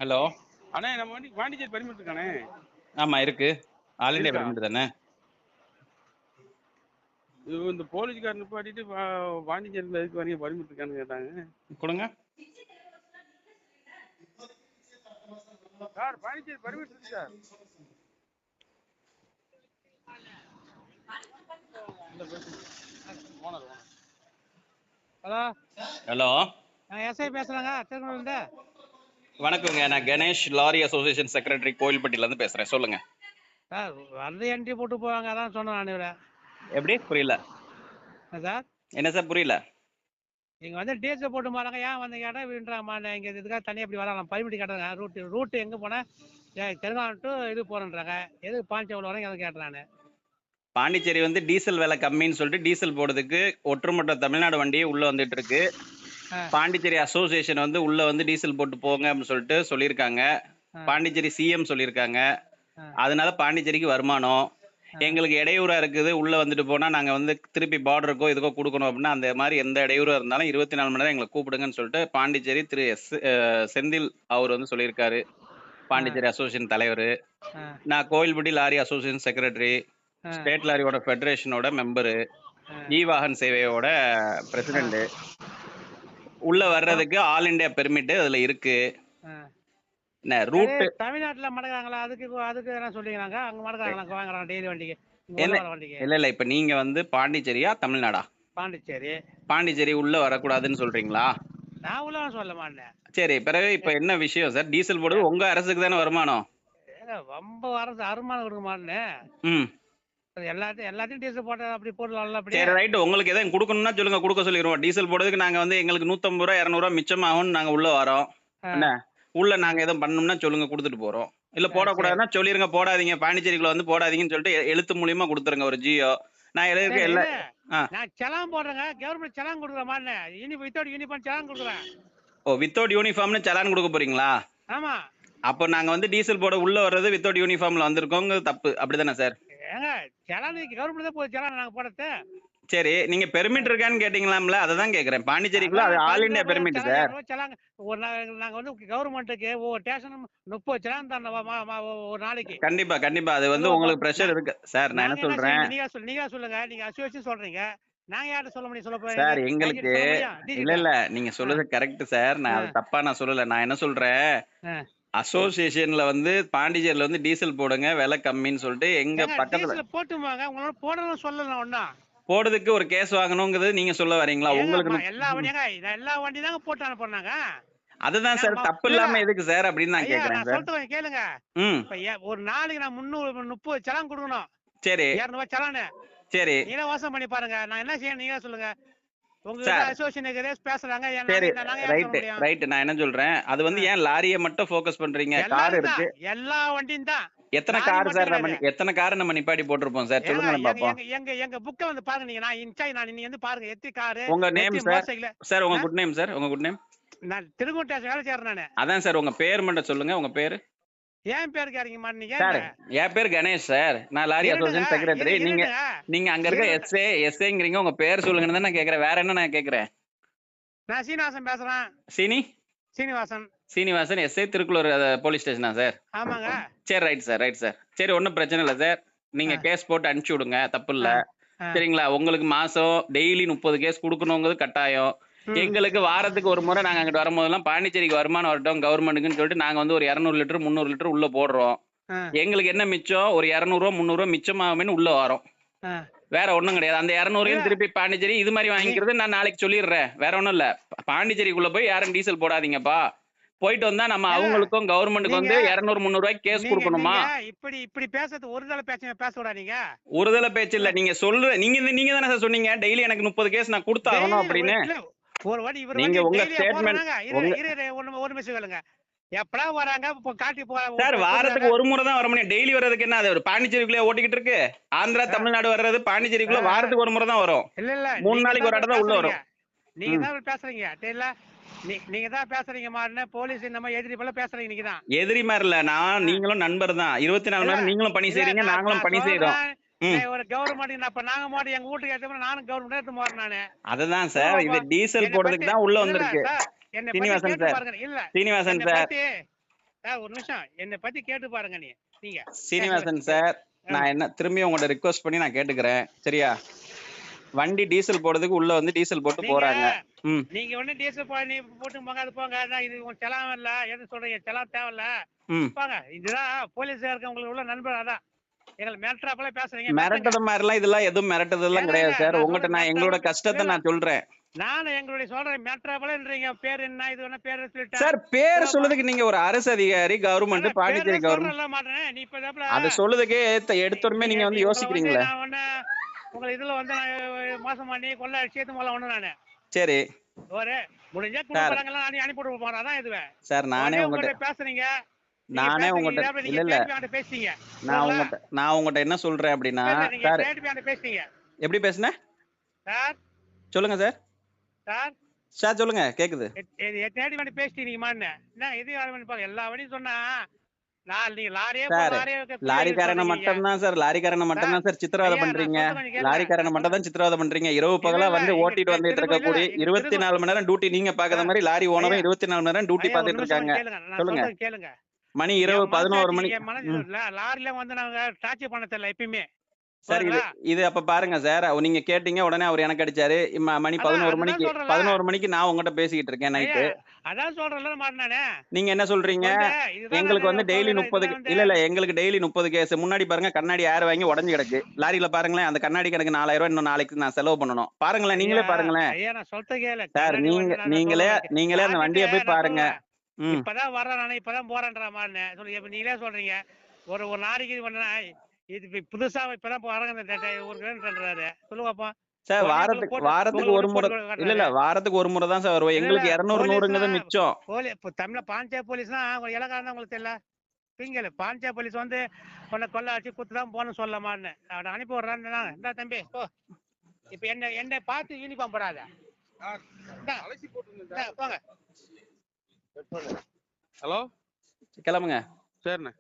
Hello. அண்ணே நம்ம வண்டி பாண்டிச்சேரி பர்மிட் இருக்கானே? ஆமா இருக்கு. ஆல் இண்டியா இருக்கா? பெர்மிட் தானே? இந்த போலீஸ்காரன் நிப்பாட்டிட்டு பாண்டிச்சேரியில் எதுக்கு வரீங்க பர்மிட் இருக்கான்னு கேட்டாங்க. கொடுங்க. சார் பாண்டிச்சேரி பர்மிட் இருக்கு சார். ஹலோ. ஹலோ. நான் எஸ்ஐ பேசுறேங்க, திருநெல்வேலியில. வணக்கங்க, நான் கணேஷ், லாரி அசோசியேஷன் செக்ரட்டரி, கோயில்பட்டியிலேருந்து பேசுகிறேன். சொல்லுங்க. சார் வந்து என்ட்ரி போட்டு போவாங்க, அதான் சொன்னேன் நான் இவரை. எப்படி புரியல? சார் என்ன சார் புரியல? நீங்கள் வந்து டிஎஸ்ஏ போட்டு போகிறாங்க, ஏன் வந்து கேட்டால் வின்றாங்கம்மா, இங்கே இதுக்காக தனியாக இப்படி வரலாம் பர்மிட் கேட்டாங்க. ரூட்டு எங்கே போனேன், தெலுங்கானா டு இது போகிறேன்றாங்க. எது பாண்டிச்சேரி வரேங்க எதை கேட்டேன் நான். பாண்டிச்சேரி வந்து டீசல் விலை கம்மின்னு சொல்லிட்டு டீசல் போடுறதுக்கு ஒட்டுமொத்த தமிழ்நாடு வண்டியே உள்ளே வந்துட்டு இருக்கு. பாண்டிச்சேரி அசோசியேஷன் வந்து உள்ள வந்து டீசல் போட்டு போங்க அப்படின்னு சொல்லிட்டு சொல்லியிருக்காங்க. பாண்டிச்சேரி சிஎம் சொல்லியிருக்காங்க. அதனால பாண்டிச்சேரிக்கு வருமானம் எங்களுக்கு இடையூறா இருக்குது. உள்ள வந்துட்டு போனா நாங்க வந்து திருப்பி பார்டருக்கோ இதுக்கோ கொடுக்கணும் அப்படின்னா அந்த மாதிரி எந்த இடையூறா இருந்தாலும் 24 மணி நேரம் எங்களை கூப்பிடுங்கன்னு சொல்லிட்டு பாண்டிச்சேரி திரு செந்தில் அவர் வந்து சொல்லியிருக்காரு. பாண்டிச்சேரி அசோசியேஷன் தலைவர். நான் Kovilpatti lorry association secretary, state லாரியோட ஃபெடரேஷனோட மெம்பரு, இ வாகன் சேவையோட பிரசிடென்ட். உள்ள வர்றதுக்கு ஆல் இண்டியா பெர்மிட் அதுல இருக்கு. ரூட் தமிழ்நாட்டுல மடக்குறாங்களா, அதுக்கு என்ன சொல்லிக்கிறாங்க, அங்க மடக்குறாங்களா வாங்குறாங்க டெய்லி வண்டிக்கு, வண்டிக்கு. இல்ல இப்ப நீங்க வந்து பாண்டிச்சேரியா தமிழ்நாடா? பாண்டிச்சேரி. பாண்டிச்சேரி உள்ள வரக்கூடாதுன்னு சொல்றீங்களா? நான் உள்ள சொல்ல மாட்டேன். சரி, பிறகு இப்ப என்ன விஷயம் சார்? டீசல் போடுறது உங்க அரசுக்கு தானே வருமானம். ரொம்ப அரசு அருமானம் கொடுக்க மாட்டேன். ம். எல்லாத்தையும் டீசல் போட்ட அப்படி போடலாம்ல. அப்படி சரி ரைட், உங்களுக்கு எதாவது கொடுக்கணும்னா சொல்லுங்க, கொடுக்க சொல்லிடுவோம். டீசல் போடுறதுக்கு நாங்க வந்து எங்களுக்கு 150 ரூபா 200 ரூபா மிச்சமாகும்னு நாங்க உள்ள வரோம். என்ன உள்ள நாங்க எதுவும் பண்ணோம்னா சொல்லுங்க, கொடுத்துட்டு போறோம். இல்ல போடக்கூடாதுன்னா சொல்லிருங்க, போடாதீங்க பாண்டிச்சேரிக்குள்ள வந்து போடாதீங்கன்னு சொல்லிட்டு எழுத்து மூலியமா கொடுத்துருங்க ஒரு ஜியோ. நான் எழுதிருக்க எல்லா நான் செலான் போடுறேங்க, கவர்மெண்ட் செலான் கொடுக்குற மாதிரி வித்தவுட் யூனிஃபார்ம் செலான் கொடுக்குறேன். ஓ, வித்தவுட் யூனிஃபார்ம்னு செலான் கொடுக்க போறீங்களா? ஆமா. அப்போ நாங்க வந்து டீசல் போட உள்ள வர்றது வித்தவுட் யூனிஃபார்ம்ல வந்திருக்கோங்க, தப்பு அப்படிதானே சார்? ஏங்க செலான் கவர்மெண்ட் தான் போய் செலான் நாங்க போடுறது. சரி, நீங்க பெர்மிட் இருக்கான்னு கேட்டீங்களாம்ல, அதை தான் கேட்குறேன். பாண்டிச்சேரிக்குள்ள அது ஆல் இண்டியா பெர்மிட் சார். நாங்க வந்து கவர்மெண்ட்டுக்கு ஒவ்வொரு ஸ்டேஷனும் 30 செலான் தரணும் ஒரு நாளைக்கு. கண்டிப்பா கண்டிப்பா, அது வந்து உங்களுக்கு பிரஷர் இருக்கு சார். நான் என்ன சொல்றேன், நீங்க சொல்லுங்க, நீங்க அசோசியேஷன் சொல்றீங்க, நாங்க யார்கிட்ட சொல்ல முடியும்? சொல்ல சார் எங்களுக்கு இல்ல நீங்க சொல்றது கரெக்ட் சார். நான் அது தப்பா நான் சொல்லல. நான் என்ன சொல்றேன், அசோசியேஷன்ல வந்து பாண்டிச்சேரியில வந்து டீசல் போடுங்க விலை கம்மின்னு சொல்லிட்டு எங்க பக்கத்துல போட்டுவாங்க. உங்களால போடணும் சொல்லலாம். ஒண்ணா போடுறதுக்கு ஒரு கேஸ் வாங்கணுங்கிறது நீங்க சொல்ல வரீங்களா? உங்களுக்கு எல்லா வண்டி தாங்க போட்டு அனுப்புறாங்க. அதுதான் சார், தப்பு இல்லாம எதுக்கு சார் அப்படின்னு நான் கேக்குறேன் சார். சொல்லிட்டு கேளுங்க. ஒரு நாளைக்கு நான் 330 செலான் கொடுக்கணும். சரி 200 ரூபாய் செலான். சரி, நீங்க வாசம் பண்ணி பாருங்க. நான் என்ன செய்யணும் நீங்க சொல்லுங்க. உங்க அசோசியேஷன் பேசுறாங்க. சரி ரைட். நான் என்ன சொல்றேன், அது வந்து ஏன் லாரியை மட்டும் ஃபோக்கஸ் பண்றீங்க? கார் இருக்கு, எல்லா வண்டியும் தான். எத்தனை கார் சார்? எத்தனை கார் நம்ம நிப்பாட்டி போட்டிருப்போம் சார்? சொல்லுங்க பாப்போம். எங்க புக்க வந்து பாருங்க. நீங்க நான் இன்சார்ஜ், நான் நீங்க வந்து பாருங்க எத்தி கார். உங்க நேம் சார்? சார் உங்க குட் நேம் சார், உங்க குட் நேம்? நான் திருக்குட்டை வேலை செய்யறேன் நானு. அதான் சார், உங்க பேர் மட்டும் சொல்லுங்க. உங்க பேரு? ஏன் பேர் கேறீங்க மாட்டீங்க சார்? என் பேர் கணேஷ் சார், நான் லாரி அசோசியேஷன் செக்ரட்டரி. நீங்க அங்க இருக்க எஸ்ஏங்கிறீங்க, உங்க பேர் சொல்லுங்கன்னு தான் நான் கேக்குறேன். வேற என்ன நான் கேக்குறேன்? நான் சீனிவாசன் பேசுறேன். சீனிவாசன் எஸ்ஐ, திருக்குளூர் போலீஸ் ஸ்டேஷனா சார்? ஆமாங்க. சரி ரைட் சார். சரி, ஒன்றும் பிரச்சனை இல்லை சார். நீங்க கேஸ் போட்டு அனுப்பிச்சு விடுங்க, தப்பு இல்லை. சரிங்களா? உங்களுக்கு மாசம் டெய்லி 30 கேஸ் கொடுக்கணுங்கிறது கட்டாயம். எங்களுக்கு வாரத்துக்கு ஒரு முறை நாங்க அங்கிட்டு வரும்போதெல்லாம் பாண்டிச்சேரிக்கு வருமானம் வரட்டும் கவர்மெண்ட்டுக்குன்னு சொல்லிட்டு நாங்க வந்து ஒரு 200 லிட்டர் 300 லிட்டர் உள்ள போடுறோம். எங்களுக்கு என்ன மிச்சம்? ஒரு 200 ரூபா 300 ரூபா மிச்சமாகுமேன்னு உள்ள வரோம். வேற ஒண்ணும் கிடையாது. அந்த 200 திருப்பி பாண்டிச்சேரி இது மாதிரி வாங்கிக்கிறது நான் நாளைக்கு சொல்லிடுறேன். வேற ஒண்ணும் இல்ல. பாண்டிச்சேரிக்குள்ள போய் யாரும் டீசல் போடாதீங்கப்பா. போயிட்டு வந்தா நம்ம அவங்களுக்கும் கவர்மெண்ட்டுக்கு வந்து 200 300 ரூபாய்க்கு கேஸ் கொடுக்கணுமா? இப்படி பேசுறது ஒருதலை பேச்சு பேச விடாதீங்க. ஒருதலை பேச்சு இல்ல. நீங்க சொல்ற நீங்க தானே சார் சொன்னீங்க டெய்லி எனக்கு 30 கேஸ் நான் கொடுத்தாகணும் அப்படின்னு. ஒரு வாட்டி நீங்க உங்க ஸ்டேட்மெண்ட் ஒரு நிமிஷம் கேளுங்க. எப்படா வராங்க காட்டி சார்? வாரத்துக்கு ஒரு முறை தான் வர முடியும். டெய்லி வர்றதுக்கு என்ன? அது ஒரு பாண்டிச்சேரிக்குள்ளே ஓட்டிக்கிட்டு இருக்கு. ஆந்திரா தமிழ்நாடு வர்றது பாண்டிச்சேரிக்குள்ள வாரத்துக்கு ஒரு முறை தான் வரும். இல்ல 3 நாளைக்கு ஒரு இடம் தான் உள்ள வரும். நீங்க தான் பேசுறீங்க தெரியல. நீங்க தான் பேசுறீங்க மாதிரி போலீஸ் இந்த மாதிரி எதிரி போல பேசுறீங்க. நீங்க தான் எதிரி மாதிரி இல்ல. நான் நீங்களும் நண்பர் தான். 24 மணி நேரம் நீங்களும் பணி செய்றீங்க, நாங்களும் பணி செய்றோம். ஒரு கவர்மெண்ட் அப்ப நாங்க மாடி எங்க வீட்டுக்கு ஏத்த நானும் கவர்மெண்ட் எடுத்து போறேன் நானு. அதுதான் சார், இது டீசல் போடுறதுக்கு தான் உள்ள வந்திருக்கு. சீனிவாசன் சார், சார் ஒரு நிமிஷம் என்னை பத்தி கேட்டு பாருங்க நீங்க சீனிவாசன் சார், நான் என்ன திரும்பி உங்கள்ட்ட ரிக்வஸ்ட் பண்ணி நான் கேட்டுக்கிறேன், சரியா? வண்டி டீசல் போடுறதுக்கு உள்ள வந்து டீசல் போட்டு போறாங்க. நீங்க ஒண்ணு டீசல் போட்டு போங்க, அது போங்க. இது உங்களுக்கு செலவு இல்ல, எது சொல்றீங்க? செலவு தேவையில்ல, போங்க. இதுதான் போலீஸா இருக்க உங்களுக்கு உள்ள நண்பர். அதான் எங்களை மிரட்டுறாப்பல பேசுறீங்க. மிரட்டது மாதிரிலாம் இதெல்லாம் எதுவும் மிரட்டதெல்லாம் கிடையாது சார். உங்ககிட்ட நான் எங்களோட கஷ்டத்தை நான் சொல்றேன். நானும் எங்களுடைய சொல்றேன், மிரட்டுறாப்பலன்றீங்க. பேர் என்ன, இது என்ன பேர் சொல்லிட்டேன் சார். பேர் சொல்றதுக்கு நீங்க ஒரு அரசு அதிகாரி, கவர்மெண்ட், பாண்டிச்சேரி கவர்மெண்ட், மாட்டேன். நீ இப்ப அதை சொல்றதுக்கே எடுத்தோடமே நீங்க வந்து யோசிக்கிறீங்களே. நான் ஒண்ணு உங்க இதுல வந்து நான் மோசம் பண்ணி கொள்ள விஷயத்து மூலம் ஒண்ணு நானு. சரி ஒரு முடிஞ்சா குடும்பங்கள்லாம் நான் அனுப்பி விட போறேன். அதான் இதுவே சார். நானே உங்ககிட்ட பேசுறீங்க. நானே உங்ககிட்ட இல்ல பேசுறீங்க. நான் உங்ககிட்ட என்ன சொல்றேன் அப்படின்னா சார், பேசுறீங்க. எப்படி பேசுனேன் சார்? சொல்லுங்க சார். சார் சார் சொல்லுங்க, கேக்குது. தேடி வந்து பேசிட்டீங்கம்மா என்ன இது எல்லா வழியும் சொன்னா லாரிக்காரனை மட்டும் தான் சார், லாரிக்காரனை மட்டும் தான் சார் சித்திரவதை பண்றீங்க. லாரிக்காரனை மட்டும் தான் சித்திரவதை பண்றீங்க. இரவு பகலா வந்து ஓட்டிட்டு வந்துட்டு இருக்கக்கூடிய 24 மணி நேரம் டியூட்டி நீங்க பாக்குற மாதிரி லாரி ஓனரும் 24 மணி நேரம் டியூட்டி பாத்துட்டு இருக்காங்க. சொல்லுங்க. கேளுங்க. மணி இரவு 11 மணி. லாரில வந்து நாங்க டார்ச்சர் பண்ண தெரியல எப்பயுமே சார். இது அப்ப பாருங்க சார், நீங்க கேட்டீங்க உடனே அவர் எனக்கு அடிச்சாரு. மணி 11 மணிக்கு நான் உங்ககிட்ட பேசிக்கிட்டு இருக்கேன் நைட்டு. அதான் சொல்றேன்ல மாட்டேனே. நீங்க என்ன சொல்றீங்க? எங்களுக்கு வந்து டெய்லி 30 இல்ல எங்களுக்கு டெய்லி 30 கேஸ். முன்னாடி பாருங்க, கண்ணாடி ஏர் வாங்கி உடஞ்சு கிடக்கு. லாரியில பாருங்களேன், அந்த கண்ணாடி எனக்கு 4000 ரூபாய் இன்னும் நாளைக்கு நான் செலவு பண்ணணும். பாருங்களேன், நீங்களே பாருங்களேன் சார். நீங்களே அந்த வண்டியை போய் பாருங்க. இப்பதான் வர்றேன் நானே, இப்பதான் போறேன்ற மாதிரி சொல்லி நீங்களே சொல்றீங்க. ஒரு நாளைக்கு இது புதுசா இப்பதான் ஊருக்குன்றாரு. சொல்லுவாப்பா சார். வாரத்துக்கு ஒரு முறை இல்ல வாரத்துக்கு ஒரு முறை தான் சார் வருவோம். எங்களுக்கு 200 100ங்கிறது மிச்சம். தமிழ்ல பாஞ்சா போலீஸ் தான் இலக்காரம் உங்களுக்கு தெரியல. திங்கல பாஞ்சா போலீஸ் வந்து உன்னை கொள்ள அடிச்சு குத்துதான் போன்னு சொல்லமான்னு அவனை அனுப்பி விடுறான்னு. இந்த தம்பி ஓ இப்ப என்ன பார்த்து யூனிஃபார்ம் போடாத. போங்க. ஹலோ, கிளம்புங்க. சரிண்ணே.